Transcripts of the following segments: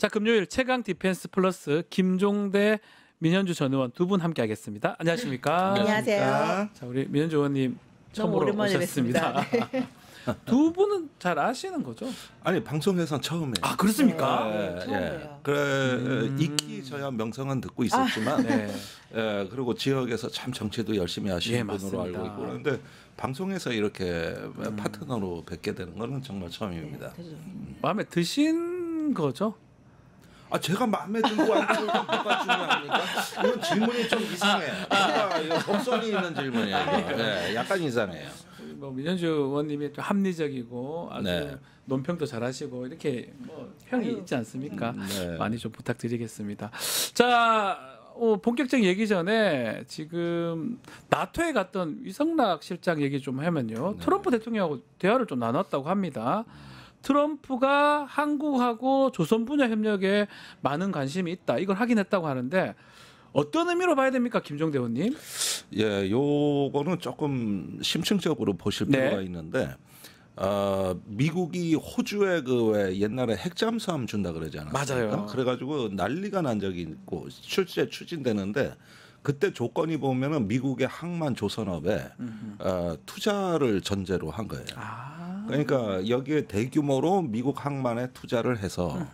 자, 금요일 최강 디펜스 플러스 김종대 민현주 전 의원 두 분 함께하겠습니다. 안녕하십니까? 안녕하세요. 자, 우리 민현주 의원님 너무 처음으로 오랜만에 오셨습니다. 뵙습니다. 두 분은 잘 아시는 거죠? 아니 방송에선 처음이에요. 아, 그렇습니까? 처음이에요. 그래 익히 저야 명성은 듣고 있었지만, 네. 그리고 지역에서 참 정치도 열심히 하시는 예, 분으로 맞습니다. 알고 있고 그런데 방송에서 이렇게 파트너로 뵙게 되는 거는 정말 네, 처음입니다. 마음에 드신 거죠? 아 제가 마음에 들고 안 들고 뭐가 중요합니까? 이건 질문이 좀 이상해요. 이거 법선이 있는 질문이에요. 네, 약간 이상해요. 뭐 민현주 의원님이 좀 합리적이고 아주 네. 논평도 잘하시고 이렇게 뭐 평이 있지 않습니까? 네. 많이 좀 부탁드리겠습니다. 자, 본격적인 얘기 전에 지금 나토에 갔던 위성락 실장 얘기 좀 하면요. 네. 트럼프 대통령하고 대화를 좀 나눴다고 합니다. 트럼프가 한국하고 조선 분야 협력에 많은 관심이 있다. 이걸 확인했다고 하는데 어떤 의미로 봐야 됩니까, 김종대 의원님? 예, 요거는 조금 심층적으로 보실 네. 필요가 있는데, 미국이 호주에 그 왜 옛날에 핵잠수함 준다 그러지 않았습니까? 맞아요. 그래가지고 난리가 난 적이 있고 실제 추진되는데 그때 조건이 보면은 미국의 항만 조선업에 투자를 전제로 한 거예요. 아, 그러니까 여기에 대규모로 미국 항만에 투자를 해서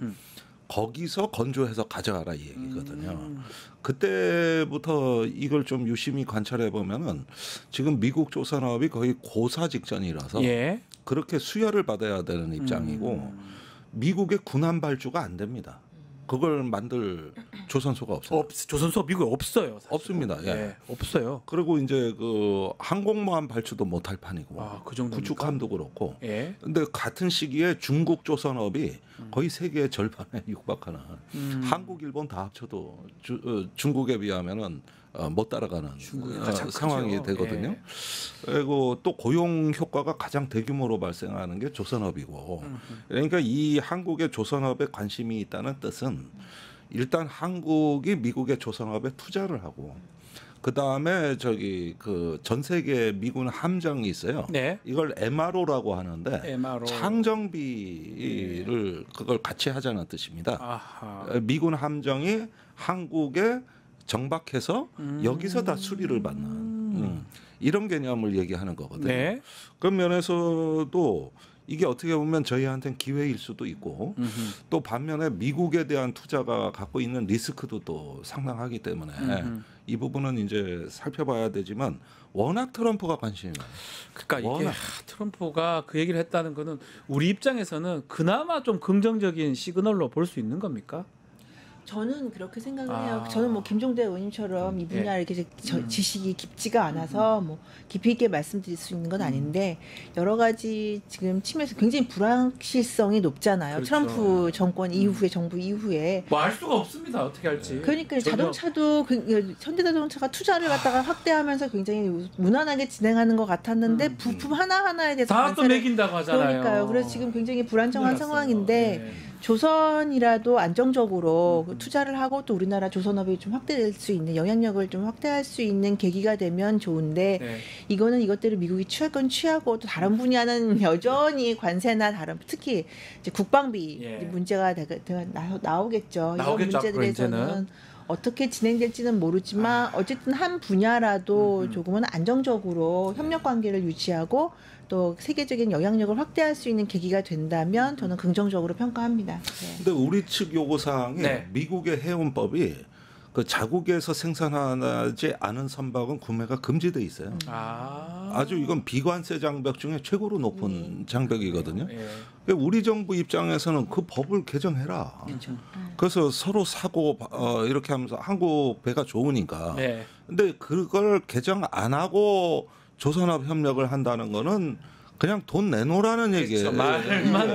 거기서 건조해서 가져가라 이 얘기거든요. 그때부터 이걸 좀 유심히 관찰해 보면은 지금 미국 조선업이 거의 고사 직전이라서 예. 그렇게 수혈을 받아야 되는 입장이고 미국의 군함 발주가 안 됩니다. 그걸 만들 조선소가 없어요. 조선소 미국에 없어요. 사실. 없습니다. 예. 네, 없어요. 그리고 이제 그 항공모함 발주도 못할 판이고 아, 그 정도입니까? 구축함도 그렇고. 예. 근데 같은 시기에 중국 조선업이 거의 세계의 절반에 육박하는 한국, 일본 다 합쳐도 중국에 비하면은 못 따라가는 상황이 크죠. 되거든요. 예. 그리고 또 고용 효과가 가장 대규모로 발생하는 게 조선업이고, 그러니까 이 한국의 조선업에 관심이 있다는 뜻은 일단 한국이 미국의 조선업에 투자를 하고, 그 다음에 저기 그 전 세계 미군 함정이 있어요. 네. 이걸 MRO라고 하는데 MRO. 창정비를 그걸 같이 하자는 뜻입니다. 아하. 미군 함정이 한국에 정박해서 여기서 다 수리를 받는 이런 개념을 얘기하는 거거든요. 네. 그런 면에서도 이게 어떻게 보면 저희한테는 기회일 수도 있고 또 반면에 미국에 대한 투자가 갖고 있는 리스크도 또 상당하기 때문에 이 부분은 이제 살펴봐야 되지만 워낙 트럼프가 관심이 많아요. 그러니까 이게 워낙. 트럼프가 그 얘기를 했다는 거는 우리 입장에서는 그나마 좀 긍정적인 시그널로 볼 수 있는 겁니까? 저는 그렇게 생각을 아. 해요. 저는 뭐 김종대 의원님처럼 이 분야에 이렇게 지식이 깊지가 않아서 뭐 깊이 있게 말씀드릴 수 있는 건 아닌데 여러 가지 지금 측면에서 굉장히 불확실성이 높잖아요. 그렇죠. 트럼프 정권 이후에 정부 이후에 뭐 알 수가 없습니다. 어떻게 할지. 그러니까 전혀- 자동차도 현대자동차가 투자를 갖다가 확대하면서 굉장히 무난하게 진행하는 것 같았는데 부품 하나 하나에 대해서 다 또 관세를- 매긴다고 하잖아요. 그러니까요. 그래서 지금 굉장히 불안정한 큰일 났어요. 상황인데 네. 조선이라도 안정적으로 투자를 하고 또 우리나라 조선업이 좀 확대될 수 있는 영향력을 좀 확대할 수 있는 계기가 되면 좋은데 네. 이거는 이것들을 미국이 취할 건 취하고 또 다른 분야는 여전히 관세나 다른 특히 이제 국방비 예. 문제가 나오겠죠. 이런 나오겠죠, 문제에 앞으로 대해서는 이제는. 어떻게 진행될지는 모르지만 어쨌든 한 분야라도 조금은 안정적으로 협력 관계를 유지하고 또 세계적인 영향력을 확대할 수 있는 계기가 된다면 저는 긍정적으로 평가합니다. 네. 근데 우리 측 요구 사항이 네. 미국의 해운법이 그 자국에서 생산하지 않은 선박은 구매가 금지돼 있어요. 아주 이건 비관세 장벽 중에 최고로 높은 장벽이거든요. 예. 우리 정부 입장에서는 그 법을 개정해라. 그래서 서로 사고 이렇게 하면서 한국 배가 좋으니까. 네. 근데 그걸 개정 안 하고 조선업 협력을 한다는 거는 그냥 돈 내놓으라는 얘기예요. 말만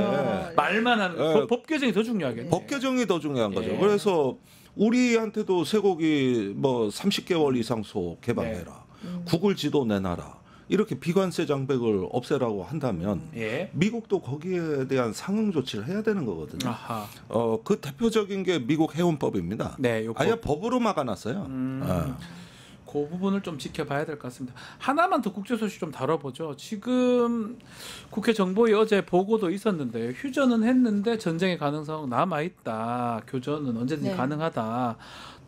하는 예. 법 개정이 더 중요하겠네. 법 개정이 더 중요한 거죠. 예. 그래서 우리한테도 쇠고기 뭐 30개월 이상 소 개방해라. 구글 지도 내놔라. 이렇게 비관세 장벽을 없애라고 한다면 예. 미국도 거기에 대한 상응 조치를 해야 되는 거거든요. 아하. 그 대표적인 게 미국 해운법입니다. 네, 요 법. 아예 법으로 막아놨어요. 그 부분을 좀 지켜봐야 될 것 같습니다. 하나만 더 국제 소식 좀 다뤄보죠. 지금 국회 정보위 어제 보고도 있었는데 휴전은 했는데 전쟁의 가능성 남아있다. 교전은 언제든지 네. 가능하다.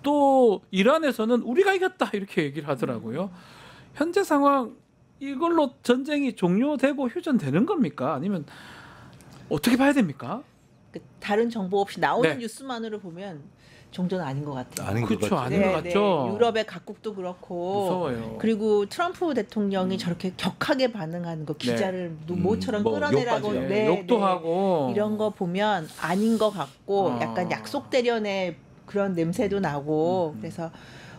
또 이란에서는 우리가 이겼다 이렇게 얘기를 하더라고요. 현재 상황 이걸로 전쟁이 종료되고 휴전되는 겁니까? 아니면 어떻게 봐야 됩니까? 그 다른 정보 없이 나오는 네. 뉴스만으로 보면 종전은 아닌 것 같아요. 아닌 것 그렇죠. 같아요. 아닌 것 같죠. 유럽의 각국도 그렇고 무서워요. 그리고 트럼프 대통령이 저렇게 격하게 반응하는 거 기자를 모처럼 뭐 끌어내라고 욕까지요. 네, 욕도 하고 이런 거 보면 아닌 것 같고 아. 약간 약속 대련의 그런 냄새도 나고 그래서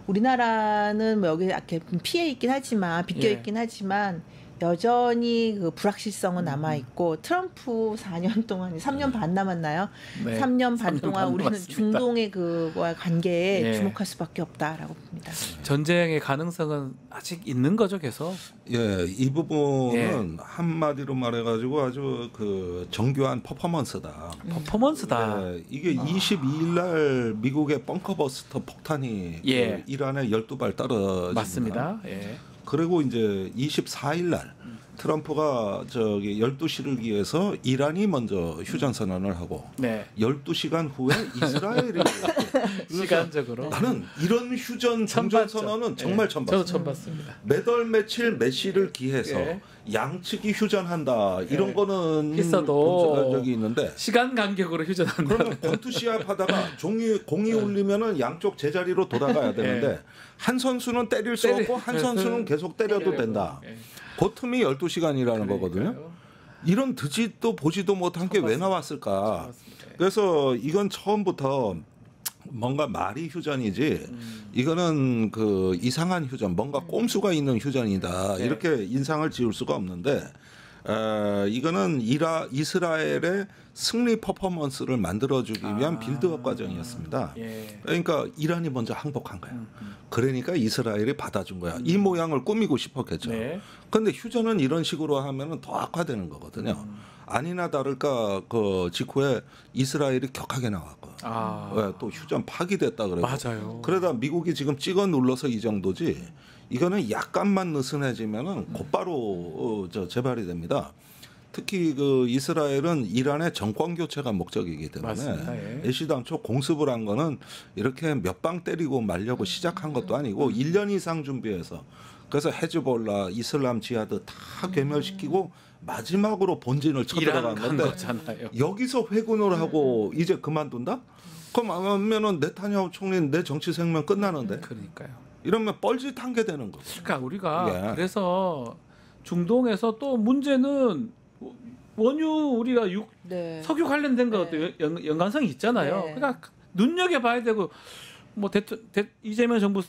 우리나라는 뭐 여기 이렇게 피해 있긴 하지만 비껴 예. 있긴 하지만 여전히 그 불확실성은 남아 있고 트럼프 4년 동안 3년 반 남았나요? 네. 3년 반 3년 동안 반 우리는 남았습니다. 중동의 그와 관계에 예. 주목할 수밖에 없다라고 봅니다. 전쟁의 가능성은 아직 있는 거죠, 계속. 예, 이 부분은 한마디로 말해가지고 아주 그 정교한 퍼포먼스다. 퍼포먼스다. 예, 이게 22일 날 미국의 벙커버스터 폭탄이 예. 그 이란에 12발 떨어집니다. 맞습니다. 예. 그리고 이제 24일 날 트럼프가 저기 12시를 기해서 이란이 먼저 휴전 선언을 하고 네. 12시간 후에 이스라엘이 시간적으로 나는 이런 휴전 처음 종전 봤죠. 선언은 정말 예. 처음 저도 봤어요. 처음 봤습니다. 매달 며칠 메시를 기해서 예. 양측이 휴전한다 이런 예. 거는 있어도 본 적이 있는데 시간 간격으로 휴전한다. 그러면 권투시합 하다가 공이 울리면은 양쪽 제자리로 돌아가야 되는데 예. 한 선수는 때릴 수 없고 한 선수는 계속 때려도 된다. 예. 그 틈이 12시간이라는 거거든요. 그러니까요. 이런 듣지도 보지도 못한 게 왜 나왔을까? 맞습니다. 그래서 이건 처음부터 뭔가 말이 휴전이지 이거는 그 이상한 휴전 뭔가 꼼수가 있는 휴전이다 네. 이렇게 인상을 지울 수가 없는데 이거는 이스라엘의 승리 퍼포먼스를 만들어주기 위한 빌드업 과정이었습니다. 예. 그러니까 이란이 먼저 항복한 거야. 그러니까 이스라엘이 받아준 거야. 이 모양을 꾸미고 싶었겠죠. 네. 그런데 휴전은 이런 식으로 하면은 더 악화되는 거거든요. 아니나 다를까 그 직후에 이스라엘이 격하게 나왔고 또 휴전 파기됐다 그래고 맞아요. 그러다 미국이 지금 찍어 눌러서 이 정도지 이거는 약간만 느슨해지면은 곧바로 재발이 됩니다. 특히 그 이스라엘은 이란의 정권 교체가 목적이기 때문에 맞습니다. 예. 애시당초 공습을 한 거는 이렇게 몇 방 때리고 말려고 시작한 것도 아니고 1년 이상 준비해서 그래서 헤즈볼라, 이슬람 지하드 다 괴멸시키고 마지막으로 본진을 이란 간 쳐들어갔는데 거잖아요. 여기서 회군을 하고 이제 그만둔다? 그럼 하면은 네타냐후 총리는 내 정치 생명 끝나는데 그러니까요. 이러면 뻘짓한 게 되는 거고. 그러니까 우리가 예. 그래서 중동에서 또 문제는 원유 우리가 네. 석유 관련된 것도 연관성이 있잖아요. 네. 그러니까 눈여겨 봐야 되고 뭐 이재명 정부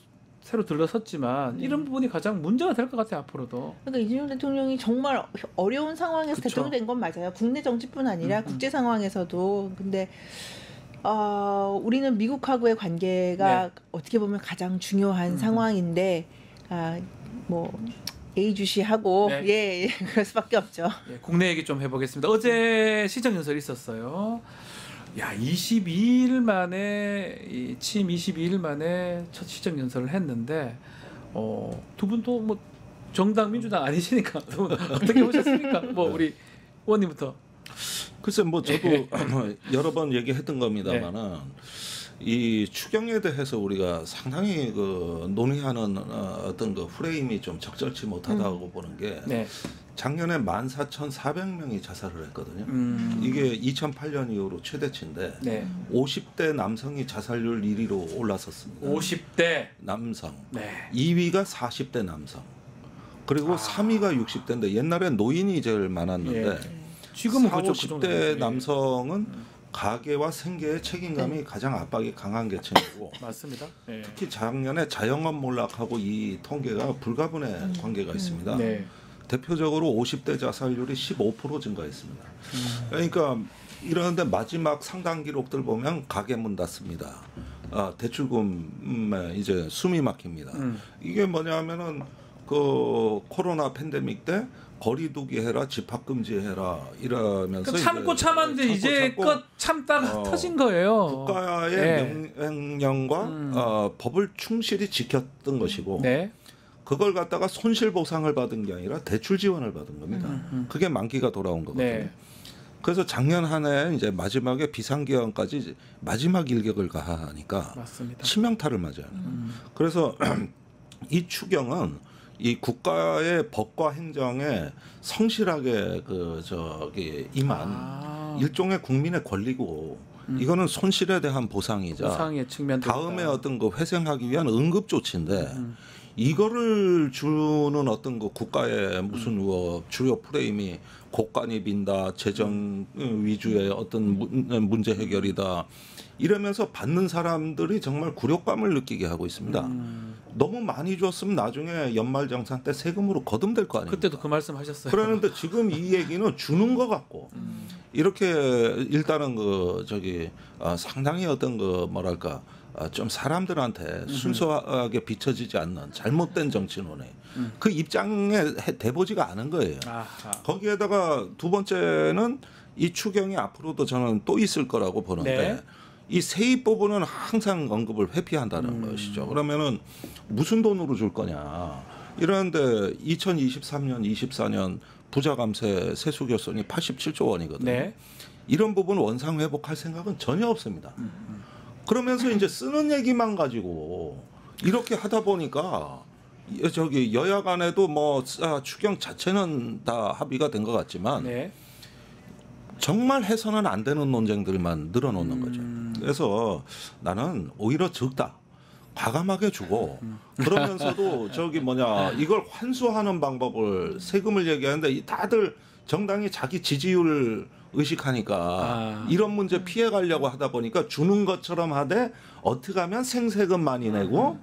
새로 들러섰지만 이런 부분이 가장 문제가 될 것 같아요 앞으로도. 그러니까 이재명 대통령이 정말 어려운 상황에서 그쵸. 대통령 된 건 맞아요. 국내 정치뿐 아니라 국제 상황에서도. 근데 우리는 미국하고의 관계가 네. 어떻게 보면 가장 중요한 상황인데 뭐 예의주시하고 네. 예 그럴 수밖에 없죠. 예, 국내 얘기 좀 해보겠습니다. 어제 시정 연설이 있었어요. 야, 22일 만에 취임 22일 만에 첫 시정 연설을 했는데 두 분도 뭐 정당 민주당 아니시니까 두 분 어떻게 보셨습니까? 뭐 우리 의원님부터. 글쎄 뭐 저도 여러 번 얘기했던 겁니다만은 이 추경에 대해서 우리가 상당히 그 논의하는 어떤 그 프레임이 좀 적절치 못하다고 보는 게 네. 작년에 14,400명이 자살을 했거든요. 이게 2008년 이후로 최대치인데 네. 50대 남성이 자살률 1위로 올라섰습니다. 50대 남성. 네. 2위가 40대 남성. 그리고 3위가 60대인데 옛날엔 노인이 제일 많았는데 예. 지금은 40, 그쪽 50대 남성은 가계와 생계의 책임감이 가장 압박이 강한 계층이고 맞습니다. 네. 특히 작년에 자영업 몰락하고 이 통계가 불가분의 관계가 있습니다. 네. 대표적으로 50대 자살률이 15% 증가했습니다. 그러니까 이러는데 마지막 상당 기록들 보면 가게 문 닫습니다. 대출금에 이제 숨이 막힙니다. 이게 뭐냐면은 그 코로나 팬데믹 때 거리두기 해라, 집합 금지해라 이러면서 참고 참았는데 이제 끝 참다가 터진 거예요. 국가의 명령과 법을 충실히 지켰던 것이고 네. 그걸 갖다가 손실 보상을 받은 게 아니라 대출 지원을 받은 겁니다. 그게 만기가 돌아온 거거든요. 네. 그래서 작년 한 해 이제 마지막에 비상기간까지 마지막 일격을 가하니까 맞습니다. 치명타를 맞아요. 그래서 이 추경은 이 국가의 법과 행정에 성실하게 임한 일종의 국민의 권리고 이거는 손실에 대한 보상이자 보상의 측면도 다음에 있다. 어떤 거 회생하기 위한 응급 조치인데 이거를 주는 어떤 그 국가의 무슨 주요 프레임이 국간이 빈다, 재정 위주의 어떤 문제 해결이다. 이러면서 받는 사람들이 정말 굴욕감을 느끼게 하고 있습니다. 너무 많이 줬으면 나중에 연말정산 때 세금으로 거듭될 거 아니에요. 그때도 그 말씀 하셨어요. 그러는데 지금 이 얘기는 주는 것 같고 이렇게 일단은 상당히 어떤 뭐랄까 좀 사람들한테 순수하게 비춰지지 않는 잘못된 정치론에 그 입장에 대보지가 않은 거예요. 아하. 거기에다가 두 번째는 이 추경이 앞으로도 저는 또 있을 거라고 보는데 네. 이 세입 부분은 항상 언급을 회피한다는 것이죠. 그러면은 무슨 돈으로 줄 거냐. 이러는데 2023년, 24년 부자 감세 세수 결손이 87조 원이거든요. 네. 이런 부분 원상 회복할 생각은 전혀 없습니다. 그러면서 이제 쓰는 얘기만 가지고 이렇게 하다 보니까 여야 간에도 추경 자체는 다 합의가 된 것 같지만 네. 정말 해서는 안 되는 논쟁들만 늘어놓는 거죠. 그래서 나는 오히려 적다. 과감하게 주고 그러면서도 이걸 환수하는 방법을 세금을 얘기하는데 다들 정당이 자기 지지율 의식하니까 이런 문제 피해 가려고 하다 보니까 주는 것처럼 하되 어떻게 하면 생세금 많이 내고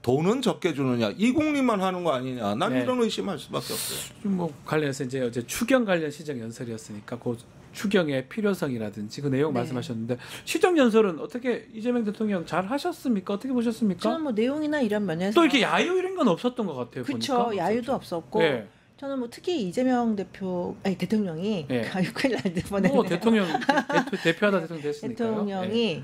돈은 적게 주느냐 이 공리만 하는 거 아니냐 난 네. 이런 의심할 수밖에 없어요. 뭐 관련해서 이제 어제 추경 관련 시정 연설이었으니까 그 추경의 필요성이라든지 그 내용 네. 말씀하셨는데 시정 연설은 어떻게 이재명 대통령 잘 하셨습니까? 어떻게 보셨습니까? 저는 뭐 내용이나 이런 면에서 또 이렇게 야유 이런 건 없었던 것 같아요. 그렇죠. 보니까. 야유도 없었고 네. 저는 뭐 특히 이재명 대통령이 네. 큰일 날 뻔했네요. 뭐 대통령 대표하다 대통령 됐으니까요. 대통령이 네.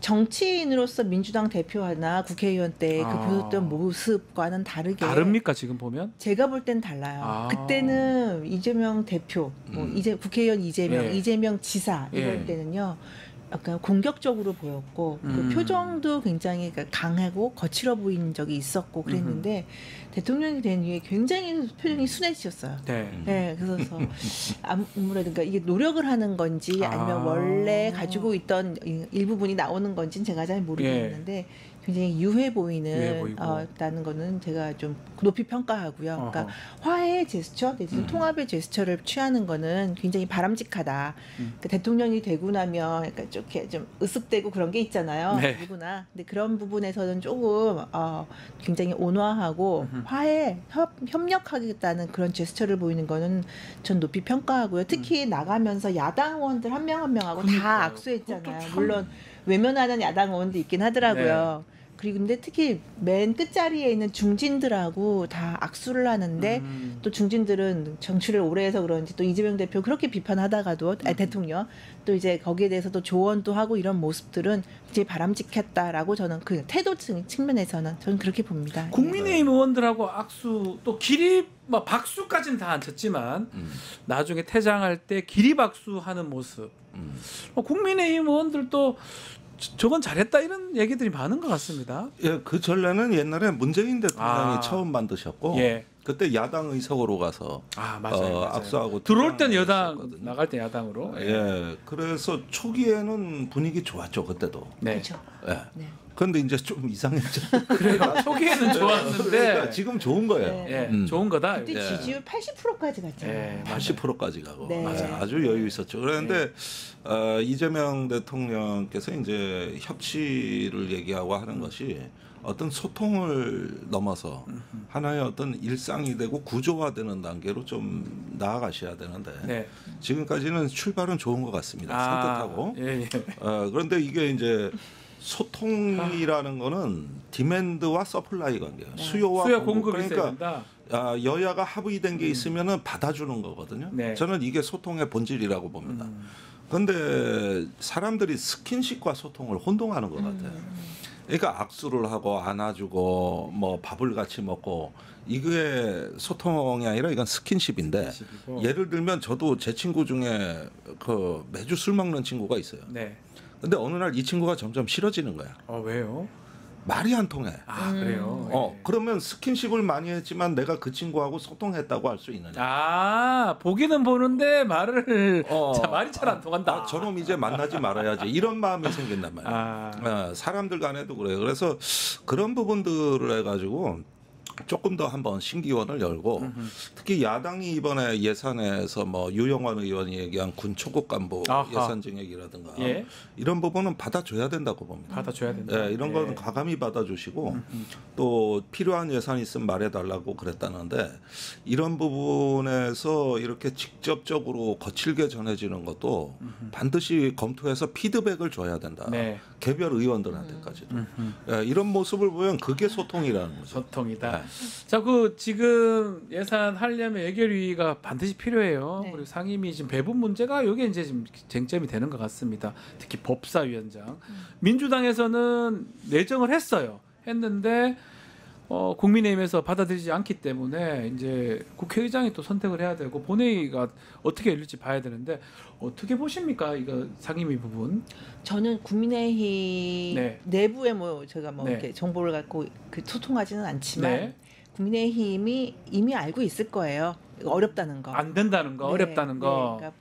정치인으로서 민주당 대표나 국회의원 때 그 보였던 모습과는 다르게 다릅니까 지금 보면? 제가 볼 땐 달라요. 그때는 이재명 대표, 이제 국회의원 이재명, 예. 이재명 지사 이럴 예. 때는요. 약간 공격적으로 보였고 그 표정도 굉장히 강하고 거칠어 보인 적이 있었고 그랬는데 대통령이 된 이후에 굉장히 표정이 순해지셨어요. 네. 네, 그래서 아무래도 그러니까 이게 노력을 하는 건지 아니면 원래 가지고 있던 일부분이 나오는 건지는 제가 잘 모르겠는데 굉장히 유해 보이는 다는 거는 제가 좀 높이 평가하고요. 그러니까 화해의 제스처, 내지는 통합의 제스처를 취하는 거는 굉장히 바람직하다. 그러니까 대통령이 되고 나면 약간 이렇게 좀 으쓱대고 그런 게 있잖아요. 네. 누구나. 근데 그런 부분에서는 조금 굉장히 온화하고 화해, 협력하겠다는 그런 제스처를 보이는 거는 전 높이 평가하고요. 특히 나가면서 야당 의원들 한 명 한 명하고 다 악수했잖아요. 물론 외면하는 야당 의원도 있긴 하더라고요. 네. 그리고 근데 특히 맨 끝자리에 있는 중진들하고 다 악수를 하는데 또 중진들은 정치를 오래 해서 그런지 또 이재명 대표 그렇게 비판하다가도 대통령 또 이제 거기에 대해서도 조언도 하고 이런 모습들은 이제 바람직했다라고 저는 그 태도 측면에서는 저는 그렇게 봅니다. 국민의힘 의원들하고 악수 또 기립 박수까지는 다 안 쳤지만 나중에 퇴장할 때 기립박수하는 모습. 국민의힘 의원들도 저건 잘했다 이런 얘기들이 많은 것 같습니다. 예, 그 전례는 옛날에 문재인 대통령이 처음 만드셨고 예. 그때 야당 의석으로 가서 맞아요. 악수하고 들어올 때는 여당, 나갈 때 야당으로. 예, 그래서 초기에는 분위기 좋았죠 그때도. 네. 그렇죠. 예. 네. 그런데 이제 좀 이상했죠. 그래요. 초기에는 좋았는데 그러니까 지금 좋은 거예요. 예, 좋은 거다. 그때 지지율 80%까지 갔잖아요. 예, 80%까지 가고 네. 아주 여유 있었죠. 그런데 이재명 대통령께서 이제 협치를 얘기하고 하는 것이 어떤 소통을 넘어서 하나의 어떤 일상이 되고 구조화되는 단계로 좀 나아가셔야 되는데 지금까지는 출발은 좋은 것 같습니다. 산뜻하고. 예. 그런데 이게 이제 소통이라는 거는 디맨드와 서플라이 관계예요. 네. 수요와 수요 공급. 공급이 있어야 된다. 여야가 합의된 게 있으면은 받아주는 거거든요. 네. 저는 이게 소통의 본질이라고 봅니다. 그런데 사람들이 스킨십과 소통을 혼동하는 것 같아요. 그러니까 악수를 하고 안아주고 뭐 밥을 같이 먹고 이게 소통이 아니라 이건 스킨십인데 스킨십이고. 예를 들면 저도 제 친구 중에 그 매주 술 먹는 친구가 있어요. 네. 근데 어느 날 이 친구가 점점 싫어지는 거야. 왜요? 말이 안 통해. 그래요. 네. 그러면 스킨십을 많이 했지만 내가 그 친구하고 소통했다고 할 수 있느냐. 보기는 보는데 말을 말이 잘 안 통한다. 저놈 이제 만나지 말아야지 이런 마음이 생긴단 말이에요. 사람들 간에도 그래요. 그래서 그런 부분들을 해가지고 조금 더 한번 신기원을 열고 특히 야당이 이번에 예산에서 뭐 유영환 의원이 얘기한 군 초급 간부 예산 증액이라든가 예. 이런 부분은 받아줘야 된다고 봅니다. 받아줘야 된다. 네, 이런 건 과감히 받아주시고 또 필요한 예산이 있으면 말해달라고 그랬다는데 이런 부분에서 이렇게 직접적으로 거칠게 전해지는 것도 반드시 검토해서 피드백을 줘야 된다. 네. 개별 의원들한테까지도. 네, 이런 모습을 보면 그게 소통이라는 거죠. 소통이다. 네. 자, 지금 예산 하려면 예결위가 반드시 필요해요. 네. 그리고 상임위 지금 배분 문제가 이게 이제 지금 쟁점이 되는 것 같습니다. 특히 법사위원장. 민주당에서는 내정을 했는데 국민의힘에서 받아들이지 않기 때문에 이제 국회의장이 또 선택을 해야 되고 본회의가 어떻게 열릴지 봐야 되는데 어떻게 보십니까? 이거 상임위 부분? 저는 국민의힘 네. 내부에 제가 네. 이렇게 정보를 갖고 특송하지는 않지만 네. 국민의힘이 이미 알고 있을 거예요. 어렵다는 거. 안 된다는 거, 네, 어렵다는 거. 그러니까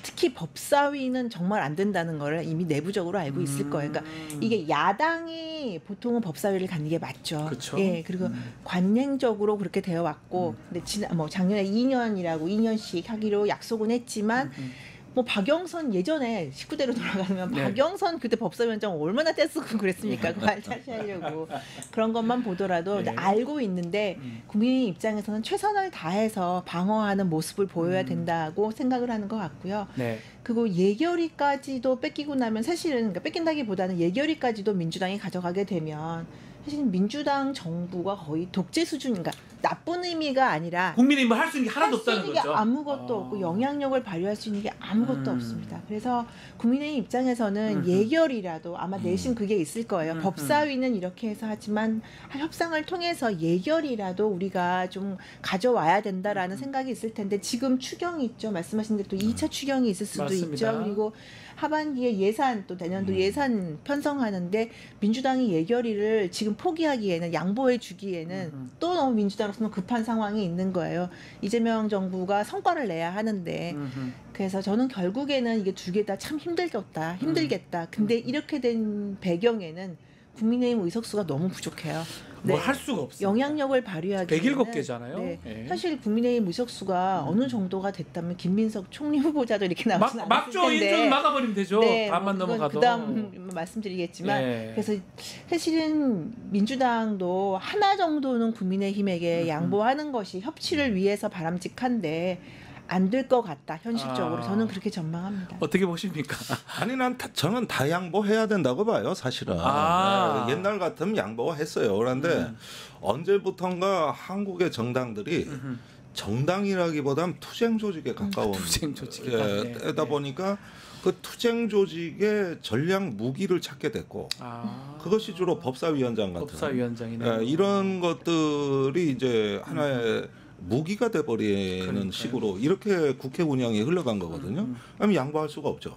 특히 법사위는 정말 안 된다는 거를 이미 내부적으로 알고 있을 거예요. 그러니까 이게 야당이 보통은 법사위를 갖는 게 맞죠. 그쵸. 예, 그리고 관행적으로 그렇게 되어 왔고, 근데 작년에 2년씩 하기로 약속은 했지만. 박영선 예전에 19대로 돌아가면 네. 박영선 그때 법사위원장 얼마나 떼쓰고 그랬습니까? 그 말 다시 하려고 그런 것만 보더라도 네. 알고 있는데 국민 입장에서는 최선을 다해서 방어하는 모습을 보여야 된다고 생각을 하는 것 같고요. 네. 그리고 예결위까지도 뺏기고 나면 사실은 그러니까 뺏긴다기보다는 예결위까지도 민주당이 가져가게 되면 사실 민주당 정부가 거의 독재 수준인가 나쁜 의미가 아니라 국민의힘은 할 수 있는 게 하나도 할 수 없다는 있는 게 거죠. 아무것도 없고 영향력을 발휘할 수 있는 게 아무것도 없습니다. 그래서 국민의힘 입장에서는 예결이라도 아마 내심 그게 있을 거예요. 법사위는 이렇게 해서 하지만 협상을 통해서 예결이라도 우리가 좀 가져와야 된다라는 생각이 있을 텐데 지금 추경이 있죠. 말씀하신 대로 또 2차 추경이 있을 수도 맞습니다. 있죠. 그리고 하반기에 예산 또 내년도 예산 편성하는데 민주당이 예결위를 지금 포기하기에는 양보해 주기에는 또 너무 민주당으로서는 급한 상황이 있는 거예요. 이재명 정부가 성과를 내야 하는데 그래서 저는 결국에는 이게 두 개 다 참 힘들겠다. 근데 이렇게 된 배경에는 국민의힘 의석수가 너무 부족해요. 뭘 할 수가 없어요. 영향력을 발휘하기에는 107개잖아요. 네. 네. 사실 국민의힘 의석수가 어느 정도가 됐다면 김민석 총리 후보자도 이렇게 나오진 않았을 막죠. 텐데 인준 막아버리면 되죠. 반만 넘어가도. 그다음 말씀드리겠지만 네. 그래서 사실은 민주당도 하나 정도는 국민의힘에게 양보하는 것이 협치를 위해서 바람직한데 안 될 것 같다. 현실적으로 저는 그렇게 전망합니다. 어떻게 보십니까? 아니 저는 다 양보해야 된다고 봐요. 사실은 네, 옛날 같으면 양보했어요. 그런데 언제부턴가 한국의 정당들이 정당이라기보다는 투쟁 조직에 가까운 투쟁 조직에 때다 보니까 그 투쟁 조직의 전략 무기를 찾게 됐고 그것이 주로 법사위원장 같은 법사위원장이네. 이런 것들이 이제 하나의 무기가 돼버리는 그러니까요. 식으로 이렇게 국회 운영이 흘러간 거거든요. 그럼 양보할 수가 없죠.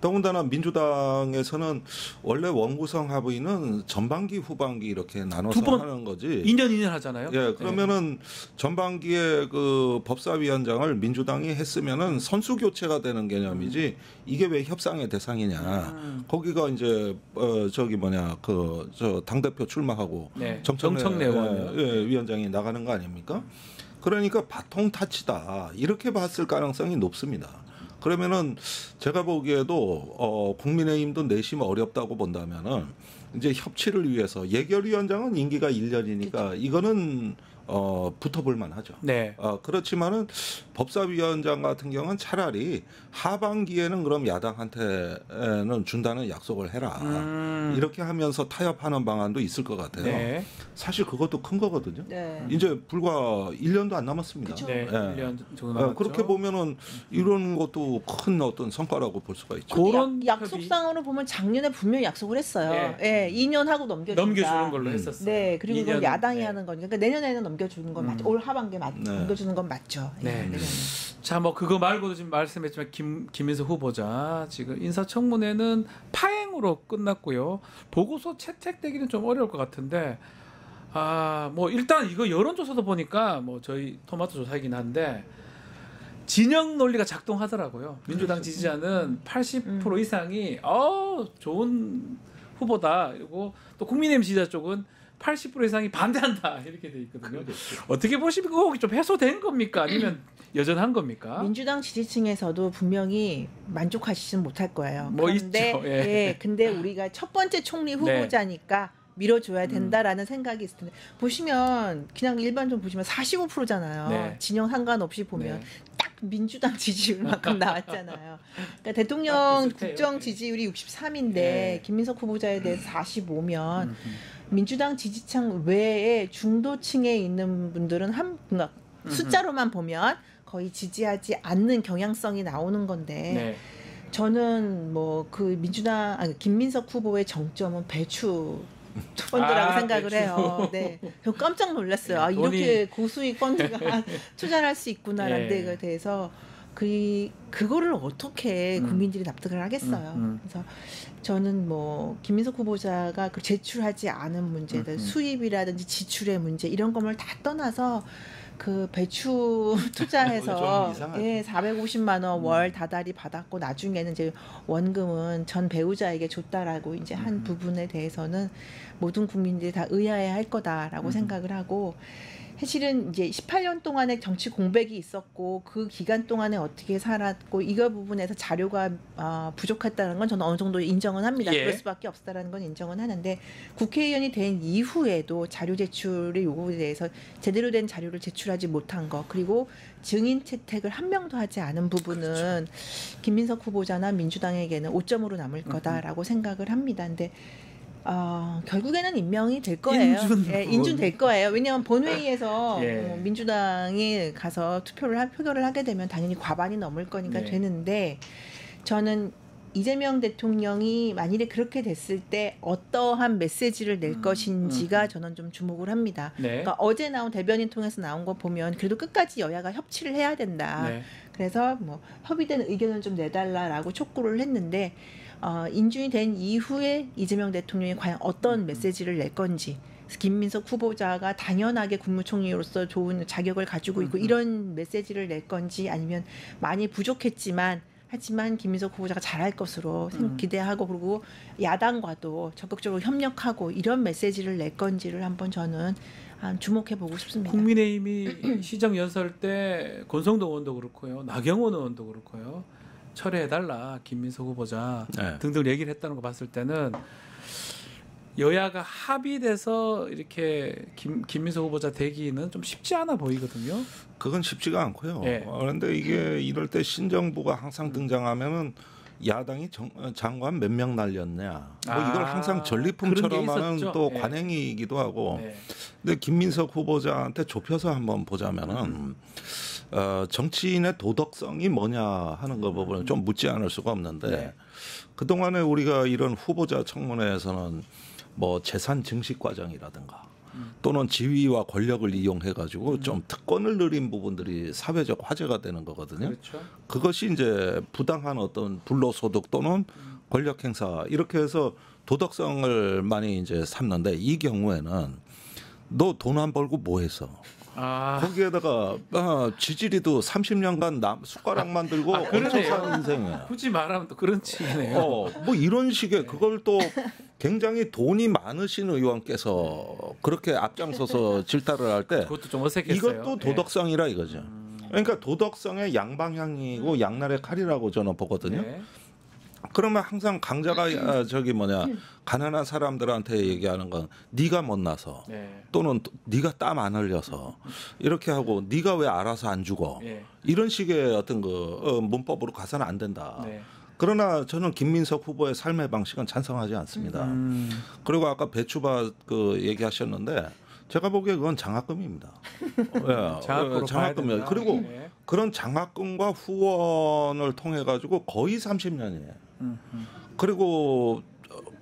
더군다나 민주당에서는 원래 원구성 합의는 전반기 후반기 이렇게 나눠서 두 번, 하는 거지. 2년 하잖아요. 예, 그러면은 전반기에 그 법사위원장을 민주당이 했으면은 선수 교체가 되는 개념이지 이게 왜 협상의 대상이냐. 거기가 이제 저 당대표 출마하고 네. 정청래 의원 위원장이 나가는 거 아닙니까? 그러니까 바통 타치다 이렇게 봤을 가능성이 높습니다. 그러면은 제가 보기에도 국민의힘도 내심 어렵다고 본다면은 이제 협치를 위해서 예결위원장은 임기가 1년이니까 이거는 붙어볼 만하죠. 네. 그렇지만은 법사위원장 같은 경우는 차라리 하반기에는 그럼 야당한테는 준다는 약속을 해라. 이렇게 하면서 타협하는 방안도 있을 것 같아요. 네. 사실 그것도 큰 거거든요. 네. 이제 불과 1년도 안 남았습니다. 그쵸. 네. 예. 1년 정도 남았죠. 그렇게 보면은 이런 것도 큰 어떤 성과라고 볼 수가 있죠. 그런 약속상으로 보면 작년에 분명히 약속을 했어요. 예. 2년 하고 넘겨준다. 넘겨주는 걸로 했었어요. 네, 그리고 그건 2년, 야당이 네. 하는 거니까 그러니까 내년에는 넘겨주는 건 맞죠. 올 하반기에 넘겨주는 건 맞죠. 네. 내년에. 자, 뭐 그거 말고도 지금 말씀했지만 김민석 후보자 지금 인사청문회는 파행으로 끝났고요. 보고서 채택되기는 좀 어려울 것 같은데, 뭐 일단 이거 여론조사도 보니까 뭐 저희 토마토 조사이긴 한데 진영 논리가 작동하더라고요. 민주당 지지자는 80% 이상이 좋은 후보다. 그리고 또 국민의힘 지지자 쪽은 80% 이상이 반대한다 이렇게 돼 있거든요. 그렇겠죠. 어떻게 보십니까? 혹시 좀 해소된 겁니까? 아니면 여전한 겁니까? 민주당 지지층에서도 분명히 만족하시진 못할 거예요. 뭐 그런데, 있죠. 예. 근데 우리가 첫 번째 총리 후보자니까 밀어줘야 된다라는 생각이 있을 텐데 보시면 그냥 일반적으로 보시면 45%잖아요. 네. 진영 상관없이 보면 네. 딱 민주당 지지율만큼 나왔잖아요. 그러니까 대통령 비슷해요. 국정 네. 지지율이 63인데 네. 김민석 후보자에 대해서 45면 민주당 지지층 외에 중도층에 있는 분들은 그러니까 숫자로만 보면 거의 지지하지 않는 경향성이 나오는 건데 네. 저는 뭐 그 김민석 후보의 정점은 배추 펀드라고 생각을 배추. 해요. 네, 저 깜짝 놀랐어요. 이렇게 고수익 펀드가 투자를 할 수 있구나라는 예. 데에 대해서 그거를 어떻게 국민들이 납득을 하겠어요. 그래서 저는 뭐 김민석 후보자가 그 제출하지 않은 문제들, 수입이라든지 지출의 문제 이런 것을 다 떠나서 그 배추 투자해서 좀 예, 450만 원 월 다달이 받았고 나중에는 이제 원금은 전 배우자에게 줬다라고 이제 한 부분에 대해서는 모든 국민들이 다 의아해 할 거다라고 생각을 하고 사실은 이제 18년 동안의 정치 공백이 있었고 그 기간 동안에 어떻게 살았고 이거 부분에서 자료가 부족했다는 건 저는 어느 정도 인정은 합니다. 예. 그럴 수밖에 없다라는 건 인정은 하는데 국회의원이 된 이후에도 자료 제출의 요구에 대해서 제대로 된 자료를 제출하지 못한 거 그리고 증인 채택을 한 명도 하지 않은 부분은 김민석 후보자나 민주당에게는 5점으로 남을 거다라고 생각을 합니다. 근데 결국에는 임명이 될 거예요. 인준될 거예요. 왜냐하면 본회의에서 예. 민주당이 가서 표결을 하게 되면 당연히 과반이 넘을 거니까 네. 되는데 저는 이재명 대통령이 만일에 그렇게 됐을 때 어떠한 메시지를 낼 것인지가 저는 좀 주목을 합니다. 네. 그러니까 어제 나온 대변인 통해서 나온 거 보면 그래도 끝까지 여야가 협치를 해야 된다. 네. 그래서 뭐 협의된 의견을 좀 내달라라고 촉구를 했는데 인준이 된 이후에 이재명 대통령이 과연 어떤 메시지를 낼 건지 김민석 후보자가 당연하게 국무총리로서 좋은 자격을 가지고 있고 이런 메시지를 낼 건지 아니면 많이 부족했지만 하지만 김민석 후보자가 잘할 것으로 기대하고 그리고 야당과도 적극적으로 협력하고 이런 메시지를 낼 건지를 한번 저는 주목해 보고 싶습니다. 국민의힘이 시정 연설 때 권성동 의원도 그렇고요. 나경원 의원도 그렇고요. 철회해달라 김민석 후보자 네. 등등 얘기를 했다는 거 봤을 때는 여야가 합의돼서 이렇게 김민석 후보자 되기는 좀 쉽지 않아 보이거든요. 그건 쉽지가 않고요. 예. 그런데 이게 이럴 때 신정부가 항상 등장하면은 야당이 장관 몇 명 날렸냐. 뭐 이걸 항상 전리품처럼 그런 게 하는 있었죠. 또 예. 관행이기도 하고. 네. 근데 김민석 후보자한테 좁혀서 한번 보자면은 정치인의 도덕성이 뭐냐 하는 거 부분은 좀 묻지 않을 수가 없는데 네. 그동안에 우리가 이런 후보자 청문회에서는 뭐 재산 증식 과정이라든가 또는 지위와 권력을 이용해 가지고 좀 특권을 누린 부분들이 사회적 화제가 되는 거거든요. 그렇죠. 그것이 이제 부당한 어떤 불로소득 또는 권력 행사 이렇게 해서 도덕성을 많이 이제 삼는데 이 경우에는 너 돈 안 벌고 뭐 했어? 거기에다가 지지리도 30년간 숟가락만 들고 얹혀 사는 인생이야. 굳이 말하면 또 그런 식이네요. 뭐 이런 식의 그걸 또 굉장히 돈이 많으신 의원께서 그렇게 앞장서서 질타를 할 때 그것도 좀 어색했어요. 이것도 도덕성이라 이거죠. 그러니까 도덕성의 양방향이고 양날의 칼이라고 저는 보거든요. 네. 그러면 항상 강자가 저기 뭐냐 가난한 사람들한테 얘기하는 건 네가 못나서 네. 또는 네가 땀 안 흘려서 이렇게 하고 네가 왜 알아서 안 죽어 네. 이런 식의 어떤 그 문법으로 가서는 안 된다. 네. 그러나 저는 김민석 후보의 삶의 방식은 찬성하지 않습니다. 그리고 아까 배추밭 그 얘기하셨는데 제가 보기에 그건 장학금입니다. 예, 장학금으로 장학금이에요. 그리고 네. 그런 장학금과 후원을 통해 가지고 거의 30년이에요. 그리고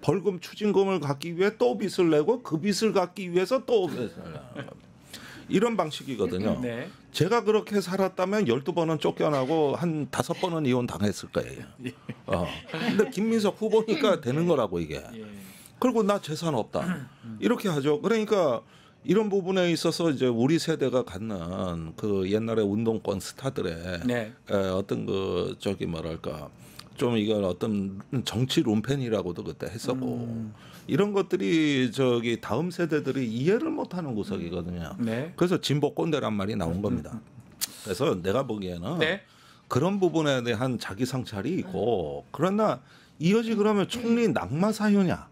벌금 추징금을 갚기 위해 또 빚을 내고 그 빚을 갚기 위해서 또 빚을 내고 이런 방식이거든요. 네. 제가 그렇게 살았다면 12번은 쫓겨나고 한 5번은 이혼 당했을 거예요. 근데 김민석 후보니까 되는 거라고 이게. 예. 그리고 나 재산 없다. 이렇게 하죠. 그러니까 이런 부분에 있어서 이제 우리 세대가 갖는 그 옛날에 운동권 스타들의 네. 어떤 그 저기 뭐랄까 좀 이건 어떤 정치 론펜이라고도 그때 했었고 이런 것들이 저기 다음 세대들이 이해를 못하는 구석이거든요. 네. 그래서 진보 꼰대란 말이 나온 겁니다. 그래서 내가 보기에는 네. 그런 부분에 대한 자기 성찰이 있고 그러나 이것이 그러면 총리 낙마 사유냐?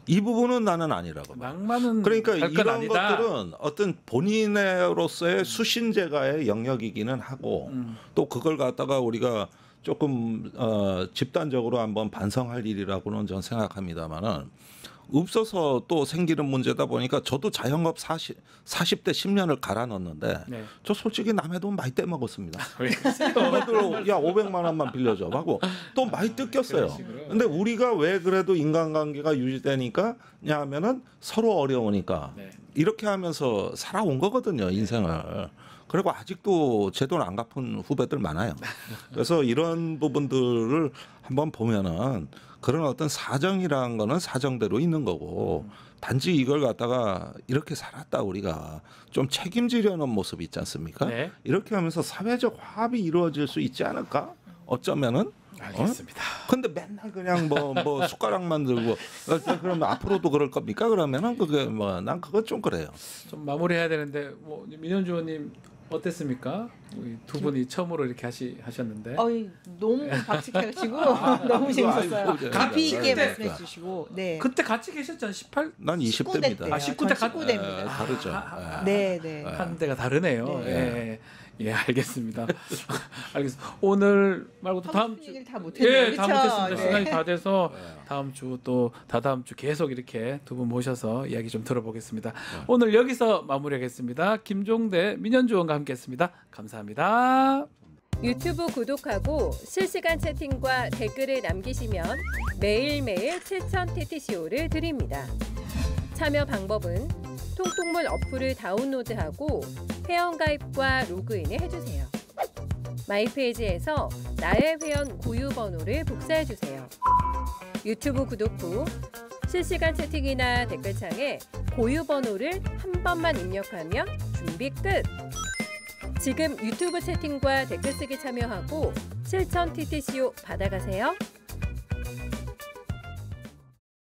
이 부분은 나는 아니라고 봐. 낭만은 그러니까 할 건 이런 아니다. 것들은 어떤 본인으로서의 수신제가의 영역이기는 하고 또 그걸 갖다가 우리가 조금 집단적으로 한번 반성할 일이라고는 저는 생각합니다만은 없어서 또 생기는 문제다 보니까 저도 자영업 40대 10년을 갈아 넣었는데 네. 저 솔직히 남의 돈 많이 떼먹었습니다. 왜 그러세요? 야 500만 원만 빌려줘 하고 또 많이 뜯겼어요. 그런 식으로. 근데 우리가 왜 그래도 인간관계가 유지되니까 하면은 서로 어려우니까 네. 이렇게 하면서 살아온 거거든요 인생을. 그리고 아직도 제 돈 안 갚은 후배들 많아요. 그래서 이런 부분들을 한번 보면은 그런 어떤 사정이라는 거는 사정대로 있는 거고 단지 이걸 갖다가 이렇게 살았다 우리가 좀 책임지려는 모습이 있지 않습니까? 네. 이렇게 하면서 사회적 화합이 이루어질 수 있지 않을까? 어쩌면은 알겠습니다. 근데 맨날 그냥 뭐 숟가락만 들고 그러면 앞으로도 그럴 겁니까? 그러면은 그게 뭐 난 그거 좀 그래요. 좀 마무리해야 되는데 뭐 민현주 의원님 어땠습니까? 우리 두 분이 처음으로 이렇게 하셨는데. 너무 박식해가지고 너무 재밌었어요. 깊이 있게 말씀해 주시고. 네. 그때 같이 계셨잖아요. 18. 난 20대입니다. 때요. 19대 전 19대입니다. 다르죠. 네, 네. 한 대가 다르네요. 네. 예, 알겠습니다. 알겠습니다. 오늘 말고도 다음 주 얘기를 다 못했네요. 예, 다 그쵸? 못했습니다. 네. 시간이 다 돼서 다음 주 또 다다음 주 계속 이렇게 두 분 모셔서 이야기 좀 들어보겠습니다. 오늘 여기서 마무리하겠습니다. 김종대, 민현주 의원과 함께했습니다. 감사합니다. 유튜브 구독하고 실시간 채팅과 댓글을 남기시면 매일매일 실천 TTCO를 드립니다. 참여 방법은 통통물 어플을 다운로드하고 회원가입과 로그인을 해주세요. 마이페이지에서 나의 회원 고유 번호를 복사해주세요. 유튜브 구독 후 실시간 채팅이나 댓글창에 고유 번호를 한 번만 입력하면 준비 끝! 지금 유튜브 채팅과 댓글 쓰기 참여하고 실천 TTCO 받아가세요.